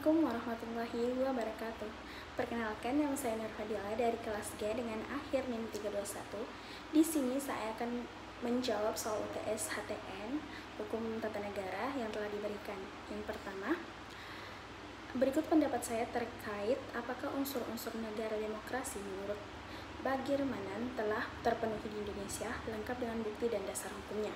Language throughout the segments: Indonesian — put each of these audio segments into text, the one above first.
Assalamualaikum warahmatullahi wabarakatuh. Perkenalkan, nama saya Nur Fadila dari kelas G dengan akhir NIM 321. Di sini saya akan menjawab soal UTS HTN Hukum Tata Negara yang telah diberikan. Yang pertama, berikut pendapat saya terkait apakah unsur-unsur negara demokrasi menurut Bagirmanan telah terpenuhi di Indonesia, lengkap dengan bukti dan dasar hukumnya.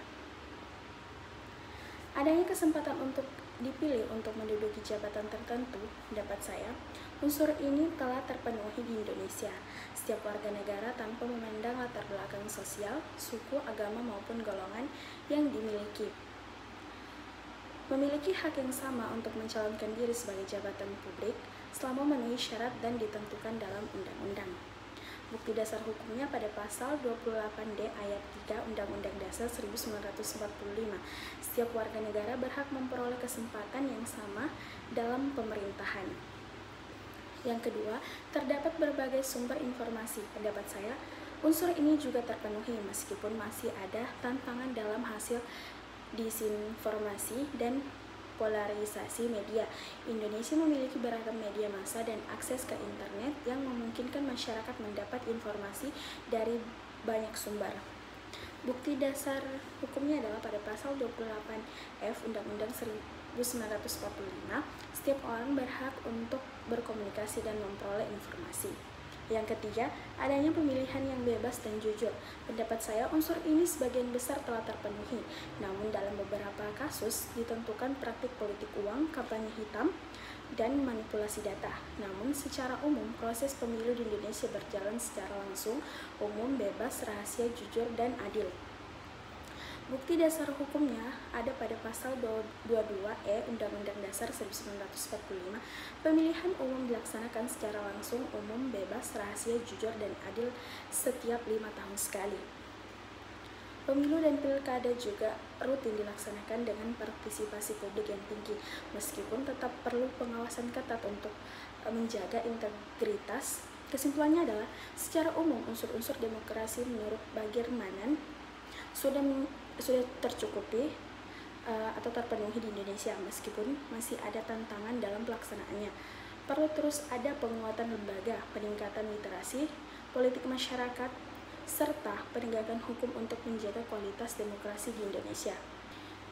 Adanya kesempatan untuk dipilih untuk menduduki jabatan tertentu, pendapat saya, unsur ini telah terpenuhi di Indonesia. Setiap warga negara tanpa memandang latar belakang sosial, suku, agama, maupun golongan yang dimiliki, memiliki hak yang sama untuk mencalonkan diri sebagai jabatan publik selama memenuhi syarat dan ditentukan dalam undang-undang. Bukti dasar hukumnya pada pasal 28D ayat 3 Undang-Undang Dasar 1945. Setiap warga negara berhak memperoleh kesempatan yang sama dalam pemerintahan. Yang kedua, terdapat berbagai sumber informasi. Pendapat saya, unsur ini juga terpenuhi meskipun masih ada tantangan dalam hasil disinformasi dan polarisasi media. Indonesia memiliki beragam media massa dan akses ke internet yang memungkinkan masyarakat mendapat informasi dari banyak sumber. Bukti dasar hukumnya adalah pada pasal 28F Undang-Undang 1945, setiap orang berhak untuk berkomunikasi dan memperoleh informasi. Yang ketiga, adanya pemilihan yang bebas dan jujur. Pendapat saya, unsur ini sebagian besar telah terpenuhi. Namun dalam beberapa kasus ditentukan praktik politik uang, kampanye hitam, dan manipulasi data. Namun secara umum, proses pemilu di Indonesia berjalan secara langsung, umum, bebas, rahasia, jujur, dan adil. Bukti dasar hukumnya ada pada pasal 22E Undang-Undang Dasar 1945. Pemilihan umum dilaksanakan secara langsung, umum, bebas, rahasia, jujur, dan adil setiap 5 tahun sekali. Pemilu dan pilkada juga rutin dilaksanakan dengan partisipasi publik yang tinggi, meskipun tetap perlu pengawasan ketat untuk menjaga integritas. Kesimpulannya adalah, secara umum unsur-unsur demokrasi menurut Bagirmanan sudah tercukupi atau terpenuhi di Indonesia, meskipun masih ada tantangan dalam pelaksanaannya. Perlu terus ada penguatan lembaga, peningkatan literasi, politik masyarakat, serta penegakan hukum untuk menjaga kualitas demokrasi di Indonesia.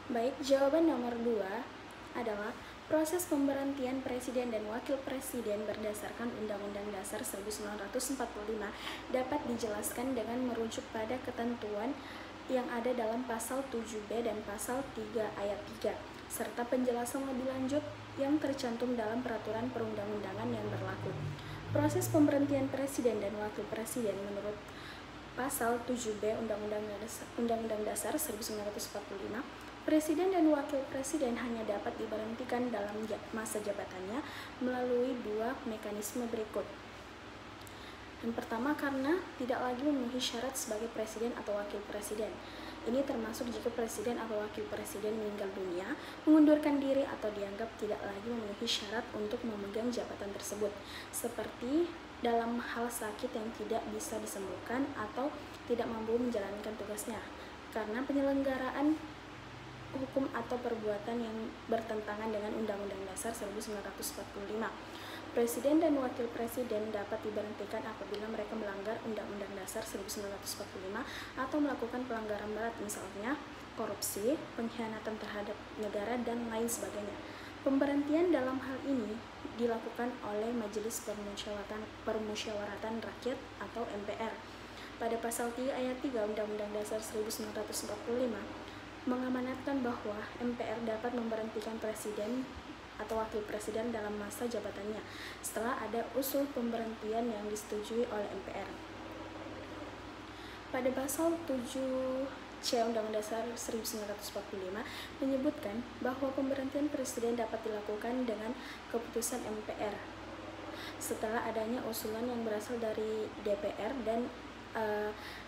Baik, jawaban nomor 2 adalah proses pemberhentian presiden dan wakil presiden berdasarkan Undang-Undang Dasar 1945 dapat dijelaskan dengan merujuk pada ketentuan yang ada dalam pasal 7B dan pasal 3 ayat 3, serta penjelasan lebih lanjut yang tercantum dalam peraturan perundang-undangan yang berlaku. Proses pemberhentian presiden dan wakil presiden menurut pasal 7B Undang-Undang Dasar 1945, presiden dan wakil presiden hanya dapat diberhentikan dalam masa jabatannya melalui 2 mekanisme berikut. Yang pertama, karena tidak lagi memenuhi syarat sebagai presiden atau wakil presiden. Ini termasuk jika presiden atau wakil presiden meninggal dunia, mengundurkan diri, atau dianggap tidak lagi memenuhi syarat untuk memegang jabatan tersebut, seperti dalam hal sakit yang tidak bisa disembuhkan atau tidak mampu menjalankan tugasnya karena penyelenggaraan hukum atau perbuatan yang bertentangan dengan Undang-Undang Dasar 1945. Presiden dan wakil presiden dapat diberhentikan apabila mereka melanggar Undang-Undang Dasar 1945 atau melakukan pelanggaran berat, misalnya korupsi, pengkhianatan terhadap negara, dan lain sebagainya. Pemberhentian dalam hal ini dilakukan oleh Majelis Permusyawaratan Rakyat atau MPR. Pada pasal 3 ayat 3 Undang-Undang Dasar 1945 mengamanatkan bahwa MPR dapat memberhentikan presiden atau wakil presiden dalam masa jabatannya setelah ada usul pemberhentian yang disetujui oleh MPR. Pada pasal 7C Undang-Undang Dasar 1945 menyebutkan bahwa pemberhentian presiden dapat dilakukan dengan keputusan MPR setelah adanya usulan yang berasal dari DPR dan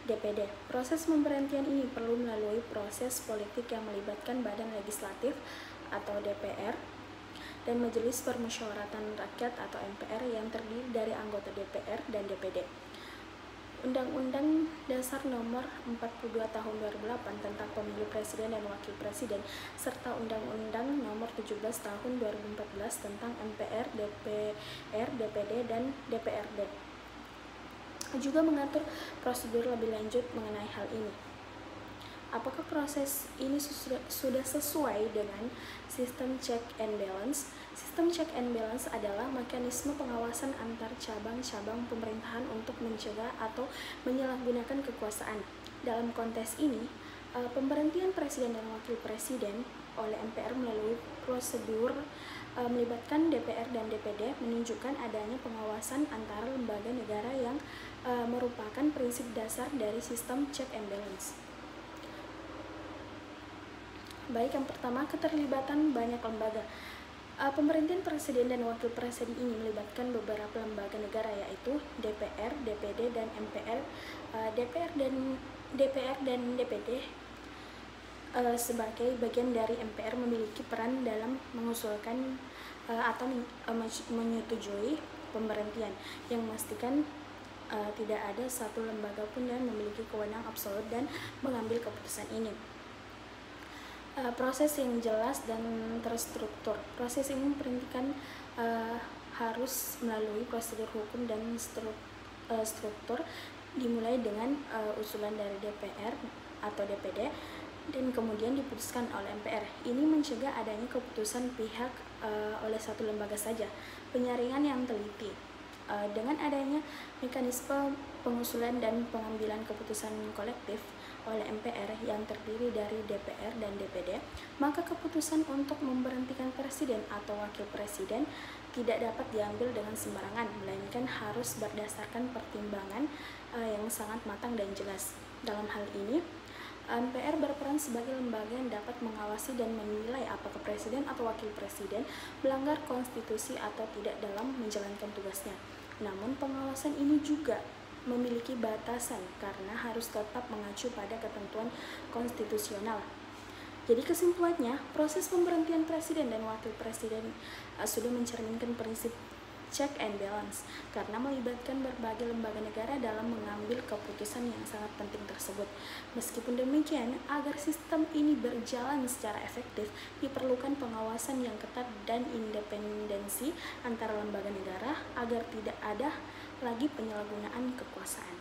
DPD. Proses pemberhentian ini perlu melalui proses politik yang melibatkan badan legislatif atau DPR dan Majelis Permusyawaratan Rakyat atau MPR yang terdiri dari anggota DPR dan DPD. Undang-Undang Dasar Nomor 42 Tahun 2008 tentang Pemilu Presiden dan Wakil Presiden, serta Undang-Undang Nomor 17 Tahun 2014 tentang MPR, DPR, DPD, dan DPRD juga mengatur prosedur lebih lanjut mengenai hal ini. Apakah proses ini sudah sesuai dengan sistem check and balance? Sistem check and balance adalah mekanisme pengawasan antar cabang-cabang pemerintahan untuk mencegah atau menyalahgunakan kekuasaan. Dalam konteks ini, pemberhentian presiden dan wakil presiden oleh MPR melalui prosedur melibatkan DPR dan DPD menunjukkan adanya pengawasan antara lembaga negara yang merupakan prinsip dasar dari sistem check and balance. Baik, yang pertama, keterlibatan banyak lembaga. Pemerintahan presiden dan wakil presiden ini melibatkan beberapa lembaga negara, yaitu DPR, DPD, dan MPR. DPR dan DPD sebagai bagian dari MPR memiliki peran dalam mengusulkan atau menyetujui pemberhentian, yang memastikan tidak ada satu lembaga pun yang memiliki kewenangan absolut dan mengambil keputusan ini. Proses yang jelas dan terstruktur. Proses ini memperhatikan harus melalui prosedur hukum dan struktur, dimulai dengan usulan dari DPR atau DPD dan kemudian diputuskan oleh MPR. Ini mencegah adanya keputusan pihak oleh satu lembaga saja. Penyaringan yang teliti. Dengan adanya mekanisme pengusulan dan pengambilan keputusan kolektif oleh MPR yang terdiri dari DPR dan DPD, maka keputusan untuk memberhentikan presiden atau wakil presiden tidak dapat diambil dengan sembarangan, melainkan harus berdasarkan pertimbangan yang sangat matang dan jelas. Dalam hal ini, MPR berperan sebagai lembaga yang dapat mengawasi dan menilai apakah presiden atau wakil presiden melanggar konstitusi atau tidak dalam menjalankan tugasnya. Namun pengawasan ini juga memiliki batasan karena harus tetap mengacu pada ketentuan konstitusional. Jadi kesimpulannya, proses pemberhentian presiden dan wakil presiden sudah mencerminkan prinsip check and balance karena melibatkan berbagai lembaga negara dalam mengambil keputusan yang sangat penting tersebut. Meskipun demikian, agar sistem ini berjalan secara efektif, diperlukan pengawasan yang ketat dan independensi antara lembaga negara agar tidak ada lagi penyalahgunaan kekuasaan.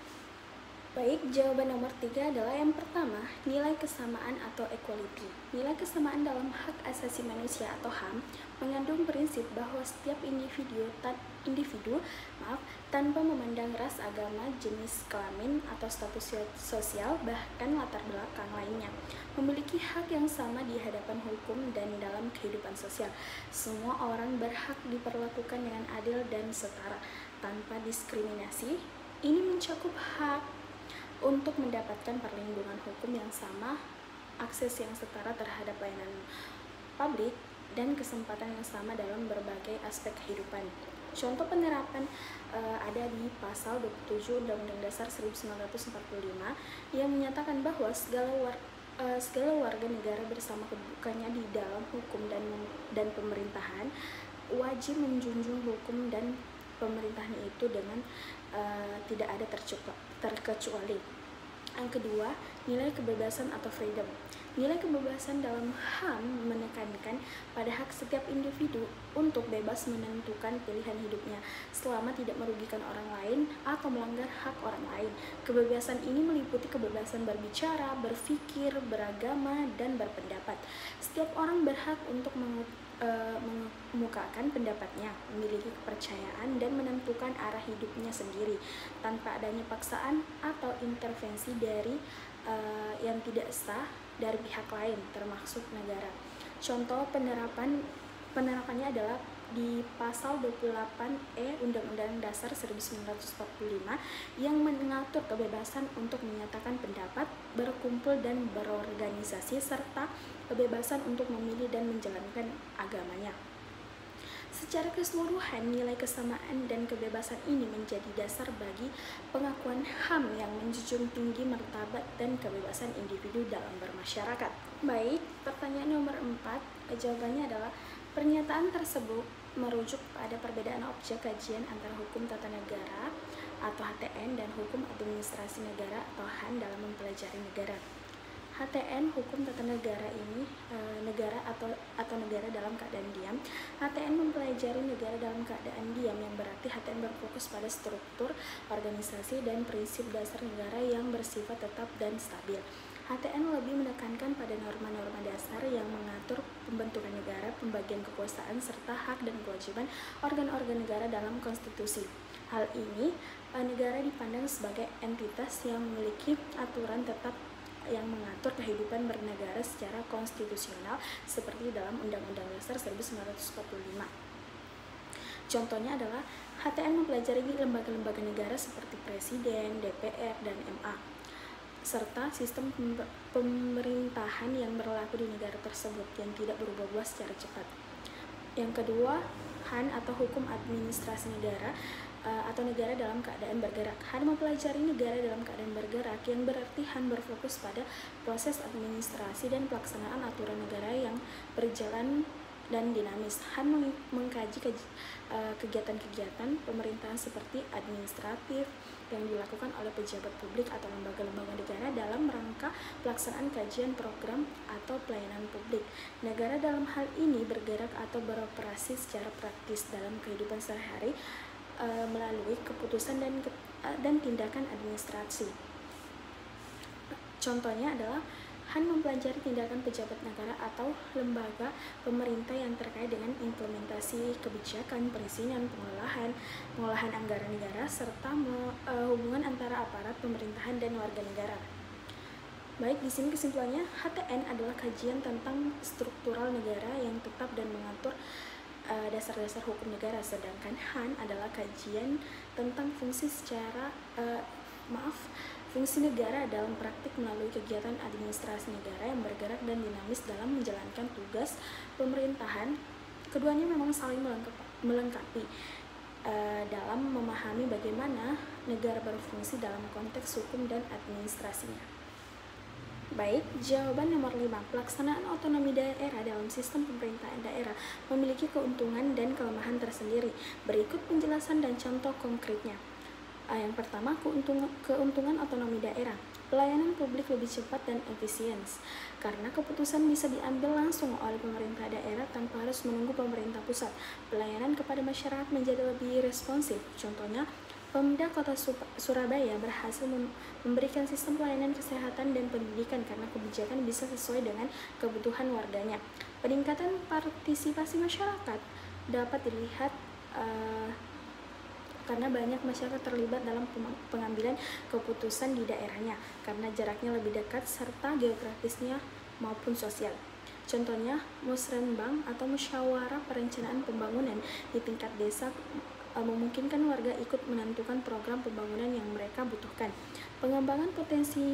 Baik, jawaban nomor 3 adalah yang pertama, nilai kesamaan atau equality. Nilai kesamaan dalam hak asasi manusia atau HAM mengandung prinsip bahwa setiap individu tanpa memandang ras, agama, jenis kelamin, atau status sosial, bahkan latar belakang lainnya, memiliki hak yang sama di hadapan hukum dan dalam kehidupan sosial. Semua orang berhak diperlakukan dengan adil dan setara, tanpa diskriminasi. Ini mencakup hak untuk mendapatkan perlindungan hukum yang sama, akses yang setara terhadap layanan publik, dan kesempatan yang sama dalam berbagai aspek kehidupan. Contoh penerapan ada di pasal 27 Undang-Undang Dasar 1945 yang menyatakan bahwa segala warga negara bersama kedudukannya di dalam hukum dan pemerintahan wajib menjunjung hukum dan pemerintahan itu dengan tidak ada terkecuali. Yang kedua, nilai kebebasan atau freedom. Nilai kebebasan dalam HAM menekankan pada hak setiap individu untuk bebas menentukan pilihan hidupnya selama tidak merugikan orang lain atau melanggar hak orang lain. Kebebasan ini meliputi kebebasan berbicara, berpikir, beragama, dan berpendapat. Setiap orang berhak untuk mengemukakan pendapatnya, memiliki kepercayaan, dan menentukan arah hidupnya sendiri tanpa adanya paksaan atau intervensi dari yang tidak sah dari pihak lain, termasuk negara. Contoh penerapannya adalah di pasal 28E Undang-Undang Dasar 1945 yang mengatur kebebasan untuk menyatakan pendapat, berkumpul dan berorganisasi, serta kebebasan untuk memilih dan menjalankan agamanya. Secara keseluruhan, nilai kesamaan dan kebebasan ini menjadi dasar bagi pengakuan HAM yang menjunjung tinggi martabat dan kebebasan individu dalam bermasyarakat. Baik, pertanyaan nomor 4, jawabannya adalah pernyataan tersebut merujuk pada perbedaan objek kajian antara hukum tata negara atau HTN dan hukum Administrasi Negara atau HAN dalam mempelajari negara. HTN Hukum Tata Negara ini negara atau negara dalam keadaan diam. HTN mempelajari negara dalam keadaan diam, yang berarti HTN berfokus pada struktur, organisasi, dan prinsip dasar negara yang bersifat tetap dan stabil. HTN lebih menekankan pada norma-norma dasar yang mengatur pembentukan negara, pembagian kekuasaan, serta hak dan kewajiban organ-organ negara dalam konstitusi. Hal ini, negara dipandang sebagai entitas yang memiliki aturan tetap yang mengatur kehidupan bernegara secara konstitusional seperti dalam Undang-Undang Dasar 1945. Contohnya adalah HTN mempelajari lembaga-lembaga negara seperti Presiden, DPR, dan MA, serta sistem pemerintahan yang berlaku di negara tersebut yang tidak berubah-ubah secara cepat. Yang kedua, HAN atau Hukum Administrasi Negara atau negara dalam keadaan bergerak. HAN mempelajari negara dalam keadaan bergerak, yang berarti HAN berfokus pada proses administrasi dan pelaksanaan aturan negara yang berjalan dan dinamis. HAN mengkaji kegiatan-kegiatan pemerintahan seperti administratif yang dilakukan oleh pejabat publik atau lembaga-lembaga negara dalam rangka pelaksanaan kajian program atau pelayanan publik. Negara dalam hal ini bergerak atau beroperasi secara praktis dalam kehidupan sehari-hari melalui keputusan dan tindakan administrasi. Contohnya adalah HAN mempelajari tindakan pejabat negara atau lembaga pemerintah yang terkait dengan implementasi kebijakan, perizinan, pengolahan anggaran negara, serta hubungan antara aparat pemerintahan dan warga negara. Baik, di sini kesimpulannya, HTN adalah kajian tentang struktural negara yang tetap dan mengatur dasar-dasar hukum negara, sedangkan HAN adalah kajian tentang fungsi fungsi negara dalam praktik melalui kegiatan administrasi negara yang bergerak dan dinamis dalam menjalankan tugas pemerintahan. Keduanya memang saling melengkapi dalam memahami bagaimana negara berfungsi dalam konteks hukum dan administrasinya. Baik, jawaban nomor 5. Pelaksanaan otonomi daerah dalam sistem pemerintahan daerah memiliki keuntungan dan kelemahan tersendiri. Berikut penjelasan dan contoh konkretnya. Yang pertama, keuntungan otonomi daerah. Pelayanan publik lebih cepat dan efisien, karena keputusan bisa diambil langsung oleh pemerintah daerah tanpa harus menunggu pemerintah pusat. Pelayanan kepada masyarakat menjadi lebih responsif. Contohnya, Pemda Kota Surabaya berhasil memberikan sistem pelayanan kesehatan dan pendidikan karena kebijakan bisa sesuai dengan kebutuhan warganya. Peningkatan partisipasi masyarakat dapat dilihat karena banyak masyarakat terlibat dalam pengambilan keputusan di daerahnya karena jaraknya lebih dekat serta geografisnya maupun sosial. Contohnya, musrenbang atau musyawarah perencanaan pembangunan di tingkat desa memungkinkan warga ikut menentukan program pembangunan yang mereka butuhkan. Pengembangan potensi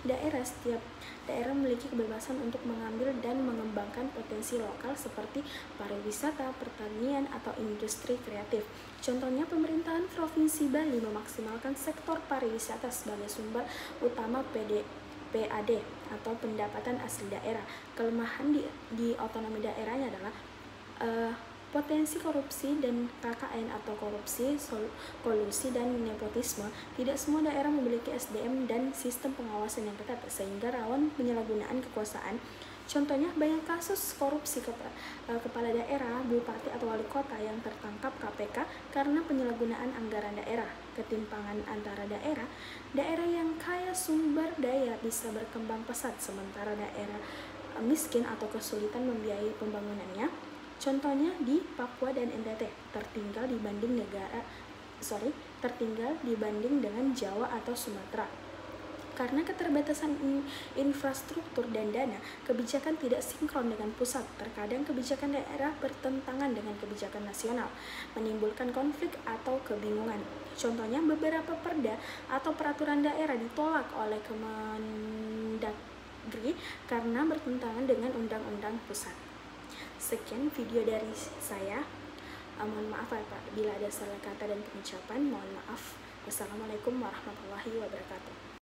daerah. Setiap daerah memiliki kebebasan untuk mengambil dan mengembangkan potensi lokal seperti pariwisata, pertanian, atau industri kreatif. Contohnya, pemerintahan Provinsi Bali memaksimalkan sektor pariwisata sebagai sumber utama PAD atau pendapatan asli daerah. Kelemahan di otonomi daerahnya adalah potensi korupsi dan KKN atau korupsi, kolusi, dan nepotisme. Tidak semua daerah memiliki SDM dan sistem pengawasan yang ketat sehingga rawan penyalahgunaan kekuasaan. Contohnya, banyak kasus korupsi kepala daerah, bupati, atau wali kota yang tertangkap KPK karena penyalahgunaan anggaran daerah. Ketimpangan antara daerah yang kaya sumber daya bisa berkembang pesat, sementara daerah miskin atau kesulitan membiayai pembangunannya. Contohnya di Papua dan NTT, tertinggal dibanding dengan Jawa atau Sumatera. Karena keterbatasan infrastruktur dan dana, kebijakan tidak sinkron dengan pusat. Terkadang kebijakan daerah bertentangan dengan kebijakan nasional, menimbulkan konflik atau kebingungan. Contohnya, beberapa perda atau peraturan daerah ditolak oleh Kemendagri karena bertentangan dengan undang-undang pusat. Sekian video dari saya. Mohon maaf apabila ada salah kata dan pengucapan. Mohon maaf. Wassalamualaikum warahmatullahi wabarakatuh.